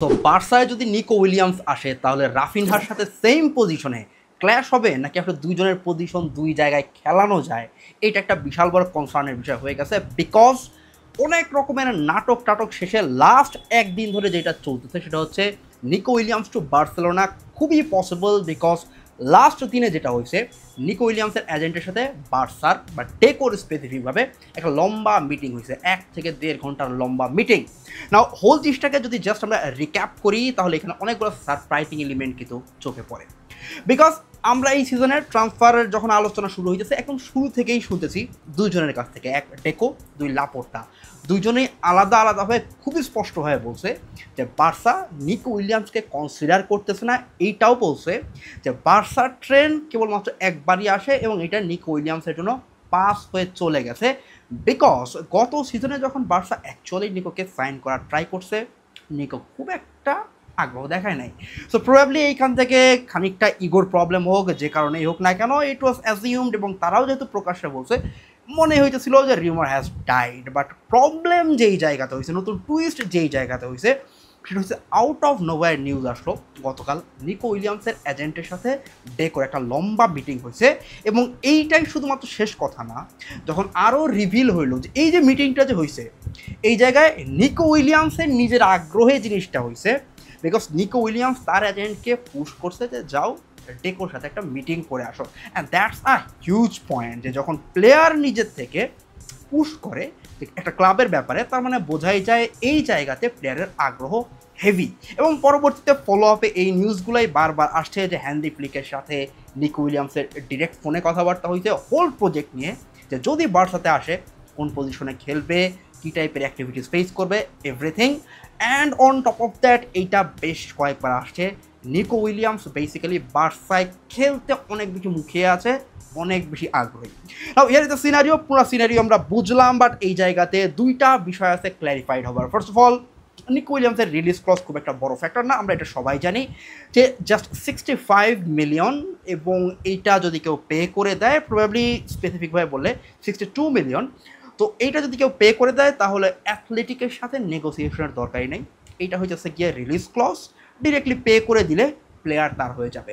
তো বার্সায় যদি Nico Williams আসে তাহলে রাফিনহার সাথে সেম পজিশনে ক্ল্যাশ হবে নাকি আসলে দুইজনের পজিশন দুই জায়গায় খেলানো যায়, এটা একটা বিশাল বড় কনসার্নের বিষয় হয়ে গেছে। বিকজ অনেক রকমের নাটক টাটক শেষে লাস্ট একদিন ধরে যেটা চলতেছে সেটা হচ্ছে নিকো উইলিয়ামস টু বার্সেলোনা খুবই পসিবল। বিকজ লাস্ট দিনে যেটা হয়েছে নিকো উইলিয়ামসের এজেন্টের সাথে বার্সার বা টেকোর স্পেসিফিকভাবে একটা লম্বা মিটিং হয়েছে, 1 থেকে 1.5 ঘন্টার লম্বা মিটিং। নাও হোল জিনিসটাকে যদি জাস্ট আমরা রিক্যাপ করি তাহলে এখানে অনেকগুলো সারপ্রাইজিং এলিমেন্ট কিন্তু চোখে পড়ে। বিকজ আমরা এই সিজনের ট্রান্সফারের যখন আলোচনা শুরু হয়েছে একদম শুরু থেকেই শুনতেছি দুইজনের কাছ থেকে, এক ডেকো দুই লাপোর্তা, দুইজনেই আলাদা আলাদাভাবে খুবই স্পষ্টভাবে বলছে যে বার্সা নিকো উইলিয়ামসকে কনসিডার করতেছে না। এইটাও বলছে যে বার্সার ট্রেন কেবলমাত্র একবারই আসে এবং এটা নিকো উইলিয়ামসের জন্য পাস হয়ে চলে গেছে। বিকজ গত সিজনে যখন বার্সা অ্যাকচুয়ালি নিকোকে সাইন করার ট্রাই করছে নিকো খুব একটা আগ্রহ দেখায় নাই। সো প্রবাবলি এইখান থেকে খানিকটা ইগোর প্রবলেম হোক, যে কারণেই হোক না কেন, ইট ওয়াজ অ্যাজিউমড এবং তারাও যেহেতু প্রকাশ্যে বলছে মনে হইতেছিল যে rumour has died. But problem যেই জায়গাতে হয়েছে, নতুন টুইস্ট যেই জায়গাতে হয়েছে সেটা হচ্ছে আউট অফ নোওয়্যার নিউজ আসলো গতকাল নিকো উইলিয়ামসের এজেন্টের সাথে ডেকোর একটা লম্বা মিটিং হয়েছে। এবং এইটাই শুধুমাত্র শেষ কথা না, যখন আরও রিভিল হইল যে এই যে মিটিংটা যে হয়েছে এই জায়গায় নিকো উইলিয়ামসের নিজের আগ্রহে জিনিসটা হয়েছে। বিকজ নিকো উইলিয়ামস তার এজেন্টকে পুশ করছে যে যাও ডেকোর সাথে একটা মিটিং করে আসো। And that's a huge point, যে যখন প্লেয়ার নিজের থেকে পুশ করে একটা ক্লাবের ব্যাপারে তার মানে বোঝাই যায় এই জায়গাতে প্লেয়ারের আগ্রহ হেভি। এবং পরবর্তীতে ফলো আপে এই নিউজগুলোই বারবার আসছে যে হ্যান্ডি ফ্লিকের সাথে নিকো উইলিয়ামসের ডিরেক্ট ফোনে কথাবার্তা হয়েছে হোল প্রজেক্ট নিয়ে, যে যদি বার্সাতে আসে কোন পজিশনে খেলবে, কী টাইপের অ্যাক্টিভিটিস ফেস করবে, everything. And on top of that এইটা বেশ কয়েকবার আসছে নিকো উইলিয়ামস বেসিক্যালি বার্সায় খেলতে অনেক বেশি মুখিয়ে আছে, অনেক বেশি আগ্রহী। নাও হিয়ার ইজ দ্য সিনারিও, পুরো সিনারিও আমরা বুঝলাম, বাট এই জায়গাতে দুইটা বিষয় আছে ক্ল্যারিফাইড হবার। ফার্স্ট অফ অল নিকো উইলিয়ামসের রিলিজ ক্লজ খুব একটা বড় ফ্যাক্টর না, আমরা এটা সবাই জানি যে জাস্ট 65 মিলিয়ন, এবং এইটা যদি কেউ পে করে দেয় প্রবাবলি স্পেসিফিকভাবে বললে 62 মিলিয়ন, তো এইটা যদি কেউ পে করে দেয় তাহলে অ্যাথলেটিকের সাথে নেগোসিয়েশনের দরকারই নেই। এইটা হচ্ছে গিয়ে রিলিজ ক্লজ, ডিরেক্টলি পে করে দিলে প্লেয়ার তার হয়ে যাবে।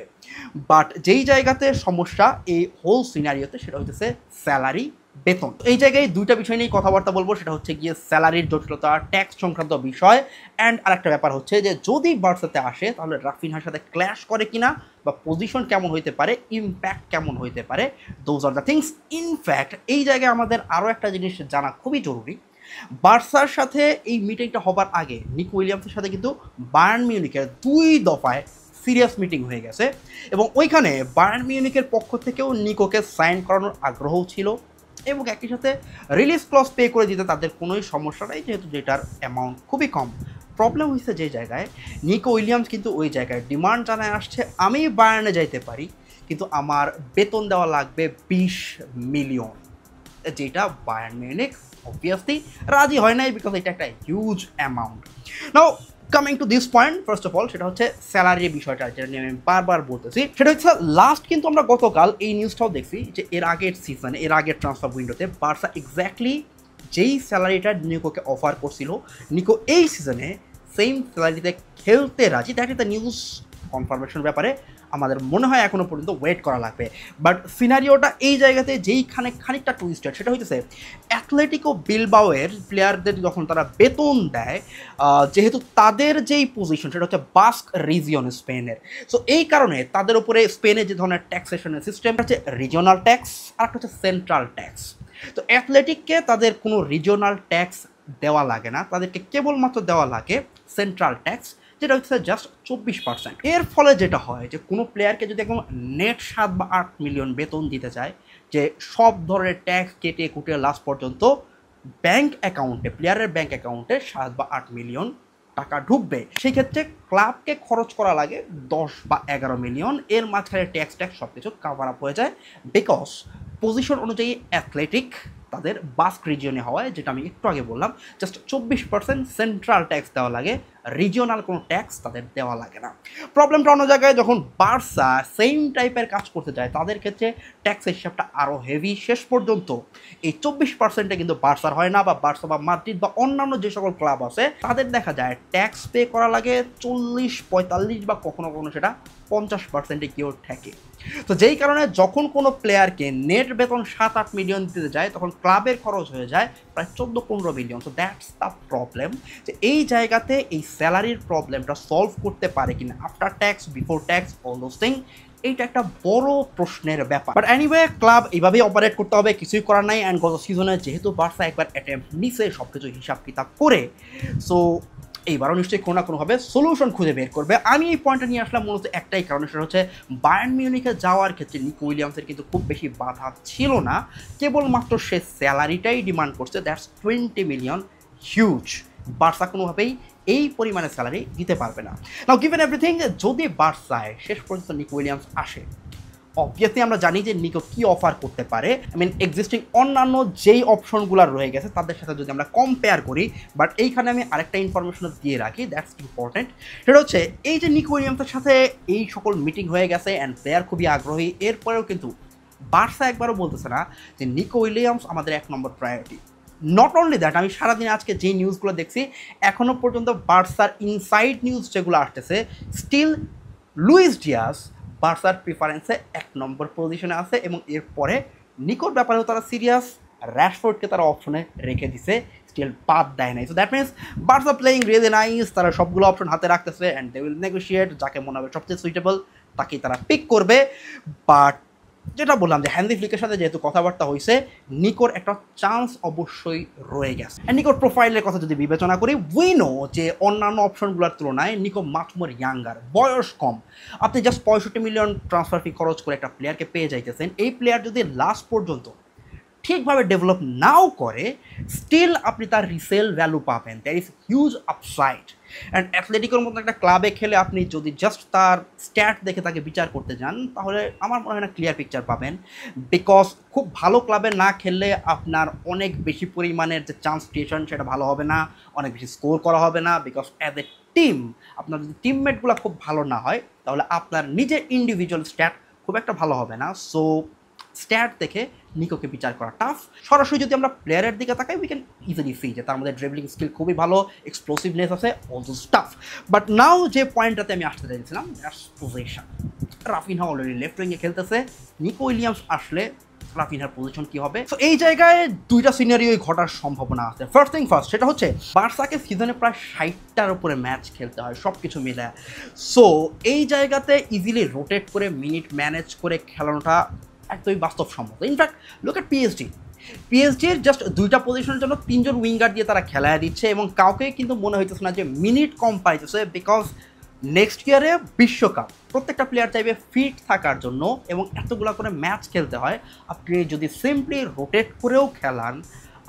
বাট যেই জায়গাতে সমস্যা এই হোল সিনারিওতে সেটা হচ্ছে স্যালারি, বেতন। এই জায়গায় দুইটা বিষয় নিয়ে কথাবার্তা বলবো, সেটা হচ্ছে গিয়ে স্যালারির জটিলতা, ট্যাক্স সংক্রান্ত বিষয়, অ্যান্ড আরেকটা ব্যাপার হচ্ছে যে যদি বার্সাতে আসে তাহলে রাফিনহার সাথে ক্ল্যাশ করে কিনা, বা পজিশন কেমন হইতে পারে, ইম্প্যাক্ট কেমন হইতে পারে, those are the things. In fact এই জায়গায় আমাদের আরও একটা জিনিস জানা খুবই জরুরি। বার্সার সাথে এই মিটিংটা হবার আগে নিকো উইলিয়ামসের সাথে কিন্তু বায়ার্ন মিউনিখের 2 দফায় সিরিয়াস মিটিং হয়ে গেছে, এবং ওইখানে বায়ার্ন মিউনিখের পক্ষ থেকেও নিকোকে সাইন করানোর আগ্রহও ছিল, এবং একই সাথে রিলিজ ক্লজ পে করে দিতে তাদের কোনোই সমস্যা নেই, যেহেতু যেটার অ্যামাউন্ট খুবই কম। প্রবলেম হয়েছে যে জায়গায় নিকো উইলিয়ামস কিন্তু ওই জায়গায় ডিমান্ড জানায় আসছে আমি বায়ার্নে যাইতে পারি কিন্তু আমার বেতন দেওয়া লাগবে 20 মিলিয়ন, যেটা বায়ার্ন মিউনিখ অবভিয়াসলি রাজি হয় নাই, বিকজ এটা একটা huge amount. Now coming to this point, first of all সেটা হচ্ছে স্যালারির বিষয়টা, যেটা নিয়ে আমি বারবার বলতেছি। সেটা হচ্ছে লাস্ট কিন্তু আমরা গতকাল এই নিউজটাও দেখছি যে এর আগের সিজনে, এর আগের ট্রান্সফার উইন্ডোতে বার্সা এক্স্যাক্টলি যেই স্যালারিটা নিকোকে অফার করছিল, নিকো এই সিজনে সেম স্যালারিতে খেলতে রাজি। That is the news. Confirmation ব্যাপারে আমাদের মনে হয় এখনও পর্যন্ত ওয়েট করা লাগবে। বাট সিনারিওটা এই জায়গাতে যেইখানে খানিকটা টুইস্টেড সেটা হইতেছে অ্যাথলেটিকো বিলবাওয়ের প্লেয়ারদের যখন তারা বেতন দেয়, যেহেতু তাদের যেই পজিশন সেটা হচ্ছে বাস্ক রিজিয়ন স্পেনের, সো এই কারণে তাদের উপরে স্পেনে যে ধরনের ট্যাক্সেশনের সিস্টেম হচ্ছে রিজিওনাল ট্যাক্স আর একটা হচ্ছে সেন্ট্রাল ট্যাক্স। তো অ্যাথলেটিককে তাদের কোনো রিজিওনাল ট্যাক্স দেওয়া লাগে না, তাদেরকে কেবলমাত্র দেওয়া লাগে সেন্ট্রাল ট্যাক্স, যেটা হচ্ছে জাস্ট 24%। এর ফলে যেটা হয় যে কোনো প্লেয়ারকে যদি একদম নেট 7 বা 8 মিলিয়ন বেতন দিতে চায়, যে সব ধরনের ট্যাক্স কেটে কুটে লাস্ট পর্যন্ত ব্যাংক অ্যাকাউন্টে, প্লেয়ারের ব্যাংক অ্যাকাউন্টে 7 বা 8 মিলিয়ন টাকা ঢুকবে, সেই ক্ষেত্রে ক্লাবকে খরচ করা লাগে 10 বা 11 মিলিয়ন। এর মাঝখানে ট্যাক্স সব কিছু কাভার আপ হয়ে যায়, বিকজ পজিশন অনুযায়ী অ্যাথলেটিক তাদের বাস্ক রিজিয়নে হওয়ায়, যেটা আমি একটু আগে বললাম, জাস্ট 24% সেন্ট্রাল ট্যাক্স দেওয়া লাগে, রিজিওনাল কোনো ট্যাক্স তাদের দেওয়া লাগে না। প্রবলেমটা অন্য জায়গায়, যখন বার্সা সেম টাইপের কাজ করতে যায় তাদের ক্ষেত্রে ট্যাক্সের হিসাবটা আরও হেভি। শেষ পর্যন্ত এই 24%-এ কিন্তু বার্সার হয় না, বা বার্সা বা মাদ্রিদ বা অন্যান্য যে সকল ক্লাব আছে তাদের দেখা যায় ট্যাক্স পে করা লাগে 40-45 বা কখনো কখনো সেটা 50%-এ কেউ ঠেকে। তো যেই কারণে যখন কোনো প্লেয়ারকে নেট বেতন 7-8 মিলিয়ন দিতে যায় তখন ক্লাবের খরচ হয়ে যায় প্রায় 14-15 million. So that's the problem, যে এই জায়গাতে এই স্যালারির প্রবলেমটা সলভ করতে পারে কিনা after tax, before tax, all those thing, এইটা একটা বড় প্রশ্নের ব্যাপার। বাট এনিওয়ে, ক্লাব এইভাবেই অপারেট করতে হবে, কিছুই করার নাই। অ্যান্ড গত সিজনে যেহেতু বার্সা একবার অ্যাটেম্প্ট নিছে সব কিছু হিসাব কিতাব করে, সো এইবারও নিশ্চয়ই কোনো না কোনোভাবে সলিউশন খুঁজে বের করবে। আমি এই পয়েন্টটা নিয়ে আসলাম মূলত একটাই কারণে, সেটা হচ্ছে বায়ার্ন মিউনিখে যাওয়ার ক্ষেত্রে নিকো উইলিয়ামসের কিন্তু খুব বেশি বাধা ছিল না, কেবলমাত্র সে স্যালারিটাই ডিমান্ড করছে। That's 20 million, huge. বার্সা কোনোভাবেই এই পরিমাণে স্যালারি দিতে পারবে না। নাও গিভেন এভরিথিং, যদি বার্সায় শেষ পর্যন্ত নিকো উইলিয়ামস আসে, অবভিয়াসলি আমরা জানি যে নিকো কি অফার করতে পারে। আই মিন এক্সিস্টিং অন্যান্য যেই অপশনগুলো রয়ে গেছে তাদের সাথে যদি আমরা কম্পেয়ার করি। বাট এইখানে আমি আরেকটা ইনফরমেশন দিয়ে রাখি, দ্যাটস ইম্পর্টেন্ট। সেটা হচ্ছে এই যে নিকো উইলিয়ামসের সাথে এই সকল মিটিং হয়ে গেছে অ্যান্ড প্লেয়ার খুবই আগ্রহী, এরপরেও কিন্তু বার্সা একবারও বলতেছে না যে নিকো উইলিয়ামস আমাদের 1 নম্বর প্রায়োরিটি। নট অনলি দ্যাট, আমি সারাদিন আজকে যে নিউজগুলো দেখছি এখনও পর্যন্ত বার্সার ইনসাইড নিউজ যেগুলো আসতেছে, স্টিল লুইস ডিয়াস বার্সার প্রিফারেন্সে 1 নম্বর পজিশনে আছে, এবং এরপরে নিকোর ব্যাপারেও তারা সিরিয়াস, র্যাশফোর্ডকে তারা অপশনে রেখে দিছে, স্টিল বাদ দেয় নাই। So that means Barca playing really nice, তারা সবগুলো অপশন হাতে রাখতেছে অ্যান্ড দে উইল নেগোশিয়েট, যাকে মনে হবে সবচেয়ে সুইটেবল তাকেই তারা পিক করবে। বাট যেটা বললাম যে হ্যান্ডি ফ্লিকের সাথে যেহেতু কথাবার্তা হয়েছে, নিকোর একটা চান্স অবশ্যই রয়ে গেছে। অ্যান্ড নিকোর প্রোফাইলের কথা যদি বিবেচনা করি, উইনো যে অন্যান্য অপশনগুলোর তুলনায় নিকো মাচ মোর ইয়াঙ্গার, বয়স কম। আপনি জাস্ট 65 মিলিয়ন ট্রান্সফার ফি খরচ করে একটা প্লেয়ারকে পেয়ে যাইতেছেন। এই প্লেয়ার যদি লাস্ট পর্যন্ত ঠিকভাবে ডেভেলপ নাও করে, স্টিল আপনি তার রিসেল ভ্যালু পাবেন। There is huge upside. And অ্যাথলেটিকোর মতো একটা ক্লাবে খেলে আপনি যদি জাস্ট তার স্ট্যাট দেখে তাকে বিচার করতে যান, তাহলে আমার মনে হয় না ক্লিয়ার পিকচার পাবেন। বিকজ খুব ভালো ক্লাবে না খেললে আপনার অনেক বেশি পরিমাণের যে চান্স ক্রিয়েশন সেটা ভালো হবে না, অনেক বেশি স্কোর করা হবে না। বিকজ অ্যাজ এ টিম আপনার যদি টিমমেটগুলো খুব ভালো না হয়, তাহলে আপনার নিজের ইন্ডিভিজুয়াল স্ট্যাট খুব একটা ভালো হবে না। সো স্ট্যাট দেখে নিকোকে বিচার করা টাফ। সরাসরি যদি আমরা প্লেয়ারের দিকে তাকাই, উই ক্যান ইজিলি সি যে তার মধ্যে ড্রিবলিং স্কিল খুবই ভালো, এক্সপ্লোসিভনেস আছে, all those stuff. But now যে পয়েন্টটাতে আমি আসতে চাইছিলাম, that's position. Raphinha already left উইংয়ে খেলতেছে, নিকো উইলিয়ামস আসলে রাফিনহার পজিশন কি হবে? তো এই জায়গায় দুইটা সিনারিওই ঘটার সম্ভাবনা আছে। ফার্স্ট থিং ফার্স্ট, সেটা হচ্ছে বার্সাকে সিজনে প্রায় 60টার উপরে ম্যাচ খেলতে হয় সব কিছু মিলে। সো এই জায়গাতে ইজিলি রোটেট করে মিনিট ম্যানেজ করে খেলানোটা একদমই বাস্তবসম্মত। ইনফ্যাক্ট লোক এট পিএসজির জাস্ট 2টা পজিশনের জন্য 3 জন উইঙ্গার দিয়ে তারা খেলায় দিচ্ছে, এবং কাউকে কিন্তু মনে হইতেছে না যে মিনিট কম পাইতেছে। বিকজ নেক্সট ইয়ারে বিশ্বকাপ, প্রত্যেকটা প্লেয়ার চাইবে ফিট থাকার জন্য, এবং এতগুলো করে ম্যাচ খেলতে হয়। আপনি যদি সিম্পলি রোটেট করেও খেলান,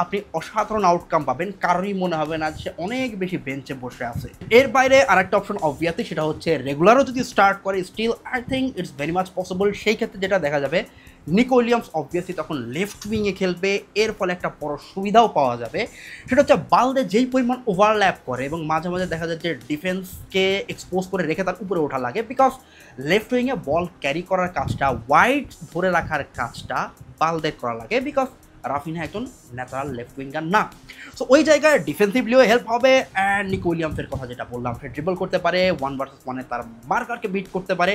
আপনি অসাধারণ আউটকাম পাবেন, কারোরই মনে হবে না সে অনেক বেশি বেঞ্চে বসে আছে। এর বাইরে আরেকটা অপশন অবভিয়াসলি, সেটা হচ্ছে রেগুলারও যদি স্টার্ট করে, still I think it's very much possible. সেই ক্ষেত্রে যেটা দেখা যাবে, নিকো উইলিয়ামস অবভিয়াসলি তখন লেফট উইংয়ে খেলবে। এর ফলে একটা বড় সুবিধাও পাওয়া যাবে, সেটা হচ্ছে বালদে যেই পরিমাণ ওভারল্যাপ করে এবং মাঝে মাঝে দেখা যায় যে ডিফেন্সকে এক্সপোজ করে রেখে তার উপরে ওঠা লাগে। বিকজ লেফট উইংয়ে বল ক্যারি করার কাজটা, ওয়াইড ধরে রাখার কাজটা বালদের করা লাগে, বিকজ রাফিনহা একজন ন্যাচারাল লেফট উইঙ্গার না। সো ওই জায়গায় ডিফেন্সিভলিও হেল্প হবে। অ্যান্ড নিকো উইলিয়ামসের কথা যেটা বললাম, সে ড্রিবল করতে পারে, 1 ভার্সেস 1-এ তার মার্কারকে বিট করতে পারে,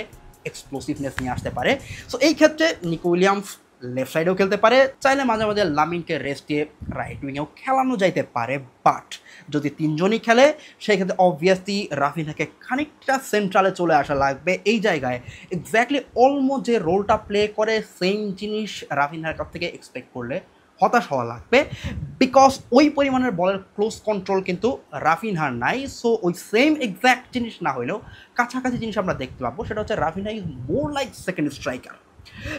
এক্সপ্লোসিভনেস নিয়ে আসতে পারে। সো এই ক্ষেত্রে নিকো উইলিয়ামস লেফট সাইডেও খেলতে পারে, চাইলে মাঝে মাঝে লামিনকে রেস্ট দিয়ে রাইট উইংয়েও খেলানো যাইতে পারে। বাট যদি 3 জনই খেলে, সেই ক্ষেত্রে অবভিয়াসলি রাফিনহাকে খানিকটা সেন্ট্রালে চলে আসা লাগবে। এই জায়গায় এক্স্যাক্টলি অলমোস্ট যে রোলটা প্লে করে সেম জিনিস রাফিনহার কাছ থেকে এক্সপেক্ট করলে হতাশ হওয়া লাগবে। বিকজ ওই পরিমাণের বলের ক্লোজ কন্ট্রোল কিন্তু রাফিনহার নাই। সো ওই সেম এক্স্যাক্ট জিনিস না হলেও কাছাকাছি জিনিস আমরা দেখতে পাবো। সেটা হচ্ছে Raphinha is more like second striker.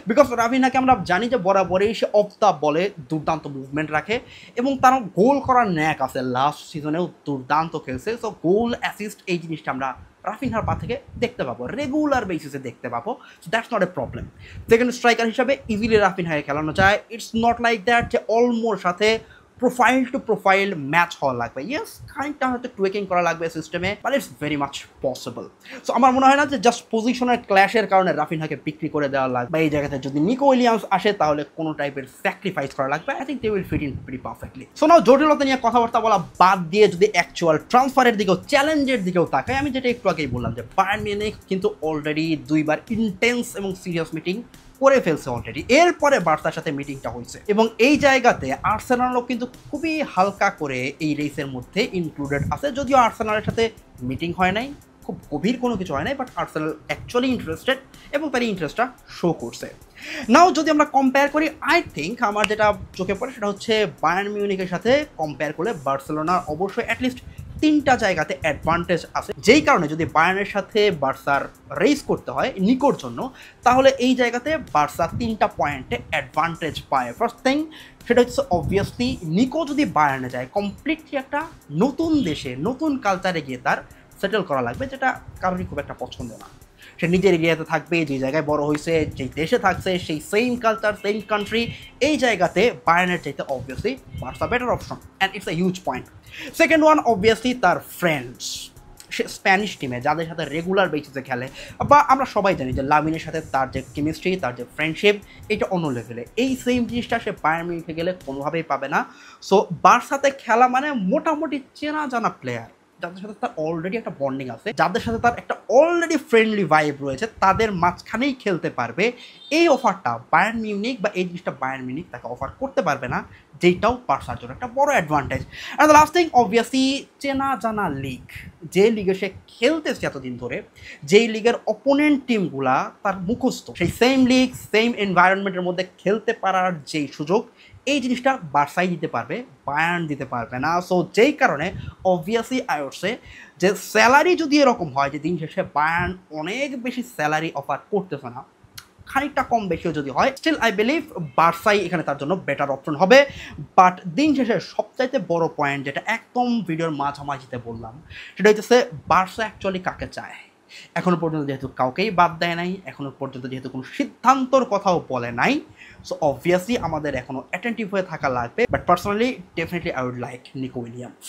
Because রাফিনহাকে আমরা জানি যে বরাবরই সে অফ দ্য বলে দুর্দান্ত মুভমেন্ট রাখে এবং তার গোল করার ন্যাক আছে, লাস্ট সিজনেও দুর্দান্ত খেলছে। সো গোল অ্যাসিস্ট এই জিনিসটা আমরা রাফিনহার পা থেকে দেখতে পাবো, রেগুলার বেসিসে দেখতে পাবো। So that's not a problem. Second striker হিসাবে ইজিলি রাফিনহাকে খেলানো যায়। ইটস নট লাইক দ্যাট যে অলমোর সাথে প্রোফাইল টু প্রোফাইল ম্যাচ হওয়া লাগবে। ইয়েস, খানিকটা হয়তো টুয়েকিং করা লাগবে সিস্টেমে, but it's very much possible. So আমার মনে হয় না যে জাস্ট পজিশনের ক্ল্যাশের কারণে রাফিনহাকে বিক্রি করে দেওয়া লাগবে। এই জায়গাতে যদি নিকো উইলিয়ামস আসে তাহলে কোনো টাইপের স্যাক্রিফাইস করা লাগবে। I think they will fit in pretty perfectly. So now জটিলতা নিয়ে কথাবার্তা বলা বাদ দিয়ে যদি অ্যাকচুয়াল ট্রান্সফারের দিকেও চ্যালেঞ্জের দিকেও তাকাই, আমি যেটা একটু আগেই বললাম যে বায়ার্ন মিউনিখ কিন্তু অলরেডি 2বার ইন্টেন্স এবং সিরিয়াস মিটিং করে ফেলছে অলরেডি। এরপরে বার্সার সাথে মিটিংটা হয়েছে এবং এই জায়গাতে আর্সেনালও কিন্তু খুবই হালকা করে এই রেসের মধ্যে ইনক্লুডেড আছে। যদিও আর্সেনালের সাথে মিটিং হয় নাই, খুব গভীর কোনো কিছু হয় নাই, বাট আর্সেনাল অ্যাকচুয়ালি ইন্টারেস্টেড এবং তার ইন্টারেস্টটা শো করছে। নাও যদি আমরা কম্পেয়ার করি, আই থিঙ্ক আমার যেটা চোখে পড়ে সেটা হচ্ছে বায়ার্ন মিউনিখের সাথে কম্পেয়ার করলে বার্সেলোনার অবশ্যই অ্যাটলিস্ট 3টা জায়গাতে অ্যাডভান্টেজ আছে, যেই কারণে যদি বায়ার্নের সাথে বার্সার রেস করতে হয় নিকোর জন্য, তাহলে এই জায়গাতে বার্সা 3টা পয়েন্টে অ্যাডভান্টেজ পায়। ফার্স্ট থিং সেটা হচ্ছে অবভিয়াসলি নিকো যদি বায়ার্নে যায় কমপ্লিটলি একটা নতুন দেশে নতুন কালচারে গিয়ে তার সেটেল করা লাগবে, যেটা কারোরই খুব একটা পছন্দ না। সে নিজের এরিয়াতে থাকবে, যে জায়গায় বড় হয়েছে, যেই দেশে থাকছে, সেই সেম কালচার সেম কান্ট্রি, এই জায়গাতে বায়ার্নের চাইতে obviously Barca better option and it's a huge point. Second one obviously তার ফ্রেন্ডস, সে স্প্যানিশ টিমে যাদের সাথে রেগুলার বেসিসে খেলে, বা আমরা সবাই জানি যে লামিনের সাথে তার যে কেমিস্ট্রি, তার যে ফ্রেন্ডশিপ, এটা অন্য লেভেলে। এই সেম জিনিসটা সে বায়ার্ন মিউনিখে গেলে কোনোভাবেই পাবে না। সো বার্সাতে খেলা মানে মোটামুটি চেনা জানা প্লেয়ার, যাদের সাথে তার অলরেডি একটা বন্ডিং আছে, যাদের সাথে তার একটা অলরেডি ফ্রেন্ডলি ভাইব রয়েছে, তাদের মাঝখানেই খেলতে পারবে। এই অফারটা বায়ার্ন মিউনিখ বা এই জিনিসটা বায়ার্ন মিউনিখ তাকে অফার করতে পারবে না, যেটাও বার্সার জন্য একটা বড় advantage. And the last thing obviously চেনা জানা লিগ, যে লিগে সে খেলতেছে এতদিন ধরে, যেই লিগের অপোনেন্ট টিমগুলা তার মুখস্থ, সেই সেম লিগ সেম এনভায়রনমেন্টের মধ্যে খেলতে পারার যেই সুযোগ, এই জিনিসটা বার্সাই দিতে পারবে, বায়ার্ন দিতে পারবে না। সো যেই কারণে অবভিয়াসলি আই উড সে যে স্যালারি যদি এরকম হয় যে দিন শেষে বায়ার্ন অনেক বেশি স্যালারি অফার করতেছে না, খানিকটা কম বেশিও যদি হয়, স্টিল আই বিলিভ বার্সাই এখানে তার জন্য বেটার অপশন হবে। বাট দিন শেষে সবচাইতে বড় পয়েন্ট যেটা একদম ভিডিওর মাঝামাঝিতে বললাম, সেটা হচ্ছে বার্সা অ্যাকচুয়ালি কাকে চায়। এখনো পর্যন্ত যেহেতু কাউকেই বাদ দেয় নাই, এখনো পর্যন্ত যেহেতু কোনো সিদ্ধান্তর কথাও বলে নাই, সো অবভিয়াসলি আমাদের এখনো অ্যাটেন্টিভ হয়ে থাকা লাগবে। But personally definitely I would like Nico Williams.